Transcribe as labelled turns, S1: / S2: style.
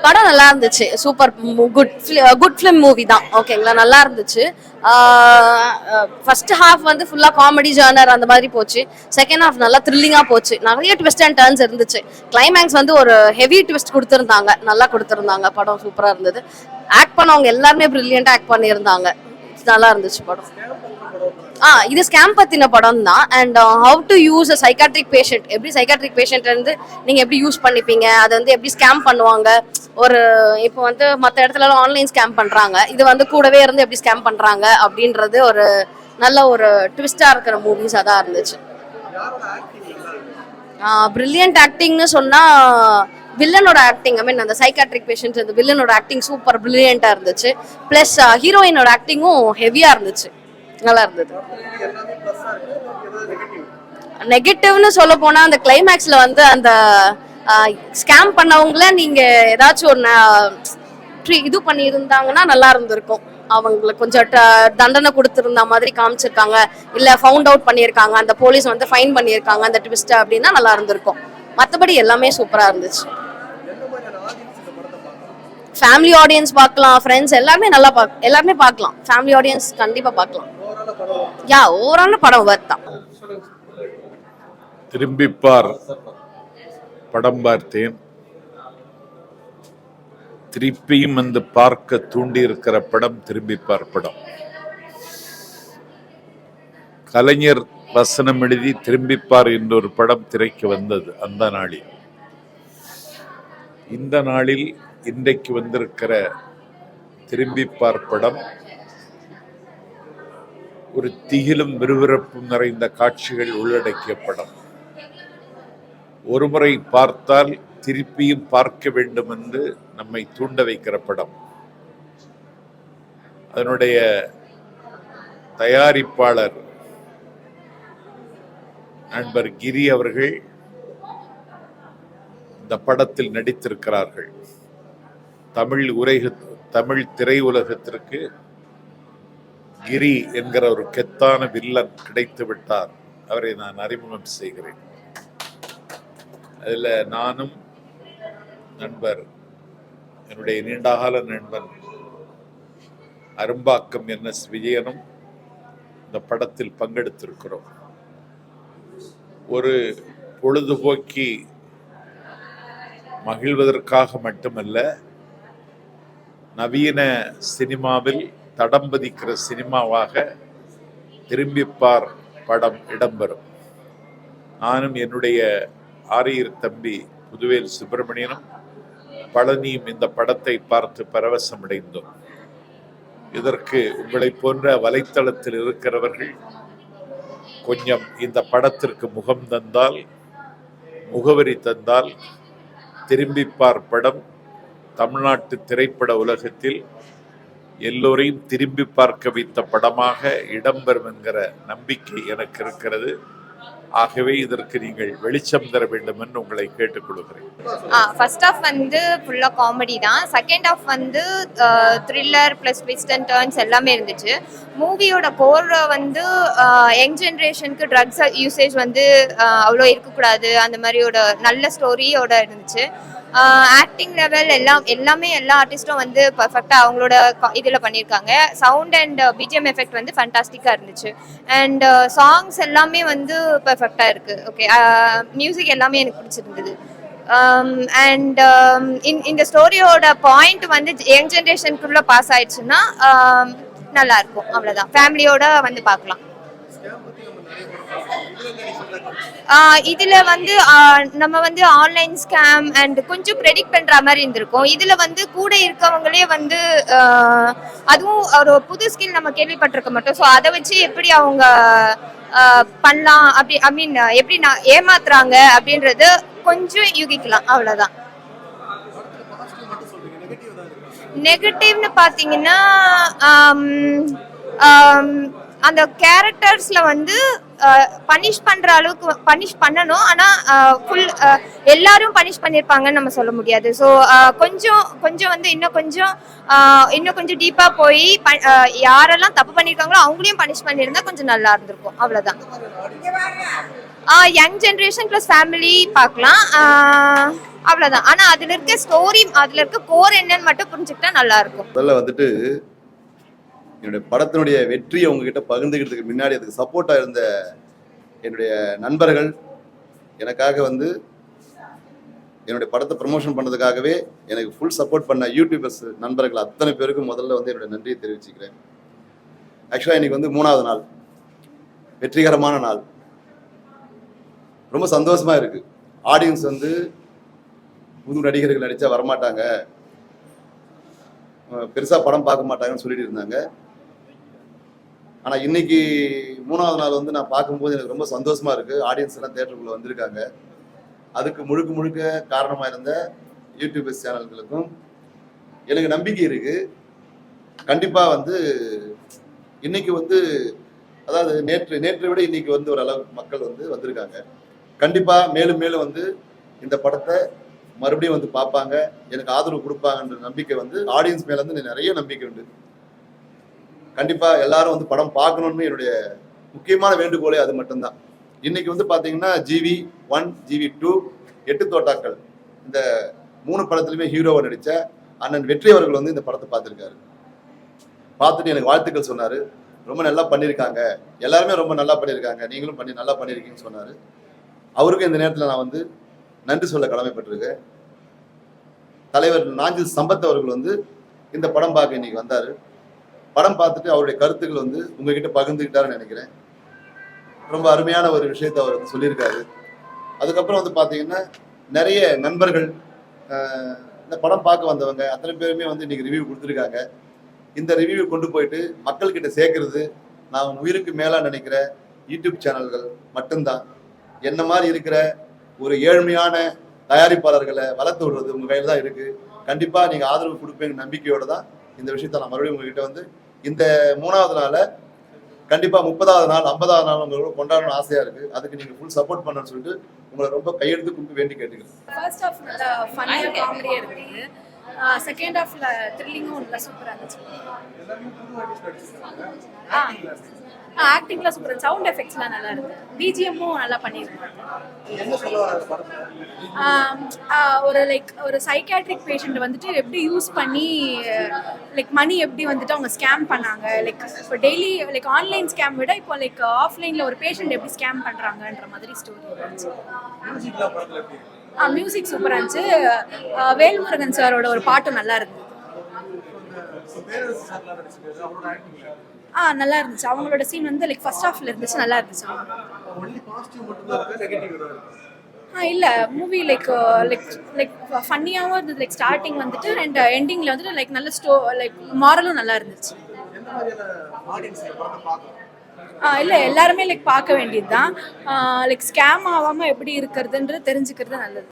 S1: படம் நல்லா இருந்துச்சு. சூப்பர் குட் ஃபிலிம் மூவி தான். ஓகேங்களா, நல்லா இருந்துச்சு. ஃபர்ஸ்ட் ஹாஃப் வந்து ஃபுல்லா காமெடி ஜானர் அந்த மாதிரி போச்சு. செகண்ட் ஹாஃப் நல்லா த்ரில்லிங்கா போச்சு. நிறைய ட்விஸ்ட் அண்ட் டர்ன்ஸ் இருந்துச்சு. கிளைமேக்ஸ் வந்து ஒரு ஹெவி ட்விஸ்ட் கொடுத்துருந்தாங்க. நல்லா கொடுத்துருந்தாங்க. படம் சூப்பரா இருந்தது. ஆக்ட் பண்ணவங்க எல்லாருமே பிரில்லியண்டா ஆக்ட் பண்ணியிருந்தாங்க. நல்லா இருந்துச்சு படம். இது ஸ்கேம் பத்தின படம் தான். And how to use a psychiatric patient, எப்படி சைக்காட்ரிக் பேஷண்ட் வந்து நீங்க எப்படி யூஸ் பண்ணிப்பீங்க, அதை வந்து எப்படி ஸ்கேம் பண்ணுவாங்க. ஒரு இப்போ வந்து மற்ற இடத்துல எல்லாம் ஆன்லைன் ஸ்கேம் பண்றாங்க, இது வந்து கூடவே இருந்து எப்படி ஸ்கேம் பண்றாங்க அப்படின்றது ஒரு நல்ல ஒரு ட்விஸ்டா இருக்கிற மூவிஸ் அதான் இருந்துச்சு. பிரில்லியன்ட் ஆக்டிங்னு சொன்னா வில்லனோட ஆக்டிங், ஐ மீன் அந்த சைக்காட்ரிக் பேஷண்ட் அந்த வில்லனோட ஆக்டிங் சூப்பர் பிரில்லியண்டா இருந்துச்சு. பிளஸ் ஹீரோயினோட ஆக்டிங்கும் ஹெவியா இருந்துச்சு. நல்லா இருந்தது. நெகட்டிவ்னு சொல்ல போனா அந்த கிளைமேக்ஸ்ல வந்து அந்த ஸ்கேம் பண்ணவங்கள நீங்க ஏதாச்சும் ஒரு இது பண்ணி இருந்தாங்கன்னா நல்லா இருந்திருக்கும். அவங்களுக்கு கொஞ்சம் தண்டனை கொடுத்திருந்த மாதிரி காமிச்சிருக்காங்க, இல்ல ஃபவுண்ட் அவுட் பண்ணியிருக்காங்க, அந்த போலீஸ் வந்து ஃபைன் பண்ணியிருக்காங்க அந்த ட்விஸ்ட் அப்படின்னா நல்லா இருந்திருக்கும். மற்றபடி எல்லாமே சூப்பரா இருந்துச்சு. ஃபேமிலி ஆடியன்ஸ் பார்க்கலாம், ஃப்ரெண்ட்ஸ் எல்லாமே நல்லா எல்லாருமே பார்க்கலாம். ஃபேமிலி ஆடியன்ஸ் கண்டிப்பா பார்க்கலாம். ஓவரால் படம் வர்த் தான்.
S2: திரும்பிப்பார் படம் பார்த்தேன். திருப்பியும் வந்து பார்க்க தூண்டி இருக்கிற படம் திரும்பிப்பார் படம். கலைஞர் வசனம் எழுதி திரும்பிப்பார் என்ற ஒரு படம் திரைக்கு வந்தது அந்த நாளில். இந்த நாளில் இன்றைக்கு வந்திருக்கிற திரும்பிப்பார் படம் ஒரு திகிலும் விறுவிறுப்பும் நிறைந்த காட்சிகள் உள்ளடக்கிய படம். ஒருமுறை பார்த்தால் திருப்பியும் பார்க்க வேண்டும் என்று நம்மை தூண்ட வைக்கிற படம். அதனுடைய தயாரிப்பாளர் நண்பர் கிரி அவர்கள் இந்த படத்தில் நடித்திருக்கிறார்கள். தமிழ் திரையுலகத்திற்கு கிரி என்கிற ஒரு கெத்தான வில்லன் கிடைத்து விட்டார். அவரை நான் அறிமுகம் செய்கிறேன். அதில் நானும் நண்பர், என்னுடைய நீண்டகால நண்பன் அரும்பாக்கம் NS விஜயனும் இந்த படத்தில் பங்கெடுத்திருக்கிறோம். ஒரு பொழுதுபோக்கி மகிழ்வதற்காக மட்டுமல்ல, நவீன சினிமாவில் தடம் பதிக்கிற சினிமாவாக திரும்பிப்பார் படம் இடம்பெறும். நானும் என்னுடைய ஆரியர் தம்பி புதுவேல் சுப்பிரமணியனும் பழனியும் இந்த படத்தை பார்த்து பரவசமடைந்தோம். இதற்கு உங்களை போன்ற வலைத்தளத்தில் இருக்கிறவர்கள் கொஞ்சம் இந்த படத்திற்கு முகம் தந்தால், முகவரி தந்தால், திரும்பிப்பார் படம் தமிழ்நாட்டு திரைப்பட உலகத்தில் எல்லோரையும் திரும்பி பார்க்க வைத்த படமாக இடம்பெறும் என்கிற நம்பிக்கை எனக்கு இருக்கிறது. ஆகவே இதற்கு நீங்கள் வெளிச்சம் தர வேண்டும் என்று உங்களை கேட்டுக்கொள்கிறேன்.
S3: ஃபர்ஸ்ட் ஹாஃப் வந்து ஃபுல்லா காமெடி தான். செகண்ட் ஹாஃப் வந்து thriller plus twist and turns எல்லாமே இருந்துச்சு. மூவியோட கோர் வந்து யங் ஜென்ரேஷனுக்கு ட்ரக்ஸ் யூசேஜ் வந்து அவ்வளோ இருக்கக்கூடாது, அந்த மாதிரியோட நல்ல ஸ்டோரியோட இருந்துச்சு. ஆக்டிங் லெவல் எல்லாமே எல்லா ஆர்டிஸ்டும் வந்து பர்ஃபெக்டாக அவங்களோட இதில் பண்ணியிருக்காங்க. சவுண்ட் அண்ட் பிஜிஎம் எஃபெக்ட் வந்து ஃபண்டாஸ்டிக்காக இருந்துச்சு. அண்ட் சாங்ஸ் எல்லாமே வந்து பர்ஃபெக்டாக இருக்குது. ஓகே, மியூசிக் எல்லாமே எனக்கு பிடிச்சிருந்தது. அண்ட் இந்த ஸ்டோரியோட பாயிண்ட் வந்து யங் ஜென்ரேஷனுக்குள்ளே பாஸ் ஆயிடுச்சுன்னா நல்லாயிருக்கும். அவ்வளோதான், ஃபேமிலியோட வந்து பார்க்கலாம். இதுல வந்து நம்ம வந்து ஆன்லைன் ஸ்கேம் அண்ட் கொஞ்சம் ப்ரெடிக்ட் பண்ற மாதிரி இருந்திருக்கும். இதுல வந்து கூட இருக்கவங்களே வந்து அதுவும் ஒரு புது ஸ்கில் நம்ம கேள்விப்பட்டிருக்க மாட்டோம். ஸோ அதை வச்சு எப்படி அவங்க பண்ணலாம், அப்படி ஐ மீன் எப்படி ஏமாத்துறாங்க அப்படின்றது கொஞ்சம் யூகிக்கலாம். அவ்வளவுதான். நெகட்டிவ்னு பாத்தீங்கன்னா அந்த கேரக்டர்ஸ்ல வந்து பனிஷ் பண்ற அளவுக்கு பனிஷ் பண்ணணும், ஆனா ஃபுல் எல்லாரும் பனிஷ் பண்ணிருப்பாங்கன்னு நம்ம சொல்ல முடியாது. ஸோ கொஞ்சம் வந்து இன்னும் கொஞ்சம் டீப்பா போய் யாரெல்லாம் தப்பு பண்ணிருக்காங்களோ அவங்களையும் பனிஷ் பண்ணிருந்தா கொஞ்சம் நல்லா இருந்திருக்கும். அவ்வளவுதான். யங் ஜென்ரேஷன் பிளஸ் ஃபேமிலி பார்க்கலாம். அவ்வளவுதான். ஆனா அதுல இருக்க ஸ்டோரி, அதுல இருக்க கோர் என்னன்னு மட்டும் புரிஞ்சுக்கிட்டா நல்லா இருக்கும்.
S4: முதல்ல வந்துட்டு என்னுடைய படத்தினுடைய வெற்றியை உங்ககிட்ட பகிர்ந்துக்கிறதுக்கு முன்னாடி அதுக்கு சப்போர்ட்டாக இருந்த என்னுடைய நண்பர்கள், எனக்காக வந்து என்னுடைய படத்தை ப்ரமோஷன் பண்ணதுக்காகவே எனக்கு ஃபுல் சப்போர்ட் பண்ண யூடியூபர்ஸ் நண்பர்கள் அத்தனை பேருக்கும் முதல்ல வந்து என்னுடைய நன்றியை தெரிவிச்சுக்கிறேன். ஆக்சுவலாக இன்னைக்கு வந்து 3வது நாள், வெற்றிகரமான நாள். ரொம்ப சந்தோஷமா இருக்கு. ஆடியன்ஸ் வந்து புது நடிகர்கள் நடிச்சா வரமாட்டாங்க, பெருசா படம் பார்க்க மாட்டாங்கன்னு சொல்லிட்டு இருந்தாங்க. ஆனா இன்னைக்கு 3வது நாள் வந்து நான் பார்க்கும்போது எனக்கு ரொம்ப சந்தோஷமா இருக்கு. ஆடியன்ஸ் எல்லாம் தியேட்டருக்குள்ள வந்திருக்காங்க. அதுக்கு முழுக்க முழுக்க காரணமா இருந்த யூடியூபர்ஸ் சேனல்களுக்கும் எனக்கு நம்பிக்கை இருக்கு. கண்டிப்பா வந்து இன்னைக்கு வந்து அதாவது நேற்றை விட இன்னைக்கு வந்து ஒரு அளவு மக்கள் வந்து வந்திருக்காங்க. கண்டிப்பா மேலும் மேலும் வந்து இந்த படத்தை மறுபடியும் வந்து பார்ப்பாங்க, எனக்கு ஆதரவு கொடுப்பாங்கன்ற நம்பிக்கை வந்து ஆடியன்ஸ் மேல வந்து நிறைய நம்பிக்கை உண்டு. கண்டிப்பா எல்லாரும் வந்து படம் பார்க்கணும்னு என்னுடைய முக்கியமான வேண்டுகோளே அது மட்டும்தான். இன்னைக்கு வந்து பாத்தீங்கன்னா GV1, GV2, 8 தோட்டாக்கள் இந்த 3 படத்துலையுமே ஹீரோவை நடிச்ச அண்ணன் வெற்றி அவர்கள் வந்து இந்த படத்தை பார்த்துருக்காரு. பார்த்துட்டு எனக்கு வாழ்த்துக்கள் சொன்னாரு. ரொம்ப நல்லா பண்ணியிருக்காங்க, எல்லாருமே ரொம்ப நல்லா பண்ணியிருக்காங்க, நீங்களும் நல்லா பண்ணியிருக்கீங்கன்னு சொன்னாரு. அவருக்கும் இந்த நேரத்தில் நான் வந்து நன்றி சொல்ல கடமைப்பட்டிருக்கேன். தலைவர் நாஞ்சில் சம்பத் அவர்கள் வந்து இந்த படம் பார்க்க இன்னைக்கு வந்தாரு. படம் பார்த்துட்டு அவருடைய கருத்துக்கள் வந்து உங்ககிட்ட பகிர்ந்துக்கிட்டாருன்னு நினைக்கிறேன். ரொம்ப அருமையான ஒரு விஷயத்தை அவர் வந்து சொல்லியிருக்காரு. அதுக்கப்புறம் வந்து பார்த்தீங்கன்னா நிறைய நண்பர்கள் இந்த படம் பார்க்க வந்தவங்க அத்தனை பேருமே வந்து இன்னைக்கு ரிவ்யூ கொடுத்துருக்காங்க. இந்த ரிவ்யூ கொண்டு போயிட்டு மக்கள்கிட்ட சேர்க்கறது நான் உயிருக்கு மேலா நினைக்கிற யூடியூப் சேனல்கள் மட்டும்தான். என்ன மாதிரி இருக்கிற ஒரு ஏழ்மையான தயாரிப்பாளர்களை வளர்த்து விடுறது உங்க கையில் தான் இருக்கு. கண்டிப்பா நீங்க ஆதரவு கொடுப்பீங்க நம்பிக்கையோட தான் இந்த விஷயத்த நான் மறுபடியும் உங்ககிட்ட வந்து இந்த 3வது நாளை கண்டிப்பா 30வது நாள் 50வது நாள் உங்களோட கொண்டாடணும்னு ஆசையா இருக்கு. அதுக்கு நீங்க ஃபுல் சப்போர்ட் பண்ணணும்னு சொல்லிட்டு உங்களை ரொம்ப கையெடுத்து கும்பிட்டு வேண்டி கேட்டுக்கிறேன்.
S5: ஃபர்ஸ்ட் ஹாஃப் நல்லா ஃபன்னியா காமெடியா இருந்தது. செகண்ட் ஹாஃப்ல த்ரில்லிங்கும் நல்லா சூப்பரா இருந்துச்சு. ஆக்டிங்லாம் சூப்பர், சவுண்ட் எஃபெக்ட்ஸ்லாம் நல்லா இருக்கு, பிஜிஎம்மும் நல்லா பண்ணியிருக்காங்க. ஒரு ஒரு சைக்காட்ரிக் பேஷண்ட் வந்துட்டு எப்படி யூஸ் பண்ணி மணி எப்படி வந்துட்டு அவங்க ஸ்கேம் பண்ணாங்க, இப்போ டெய்லி ஆன்லைன் ஸ்கேம் விட இப்போ ஆஃப்லைன்ல ஒரு பேஷண்ட் எப்படி ஸ்கேம் பண்றாங்கன்ற மாதிரி ஸ்டோரி இருந்துச்சு. மியூசிக் சூப்பரா இருந்துச்சு. வேல்முருகன் சாரோட ஒரு பாட்டும் நல்லா இருந்தது. நல்லா இருந்துச்சு. அவங்களோட சீன் வந்து ஃபர்ஸ்ட் ஹாஃப்ல இருந்துச்சு, நல்லா இருந்துச்சு. இல்ல மூவி ஃபன்னியாவும் இருந்தது. ஸ்டார்டிங் வந்துட்டு அண்ட் எண்டிங்ல வந்துட்டு நல்ல மாரலும் நல்லா இருந்துச்சு. இல்ல எல்லாருமே பார்க்க வேண்டியதுதான். ஸ்கேம் ஆகாம எப்படி இருக்கிறதுன்றது தெரிஞ்சுக்கிறது நல்லது.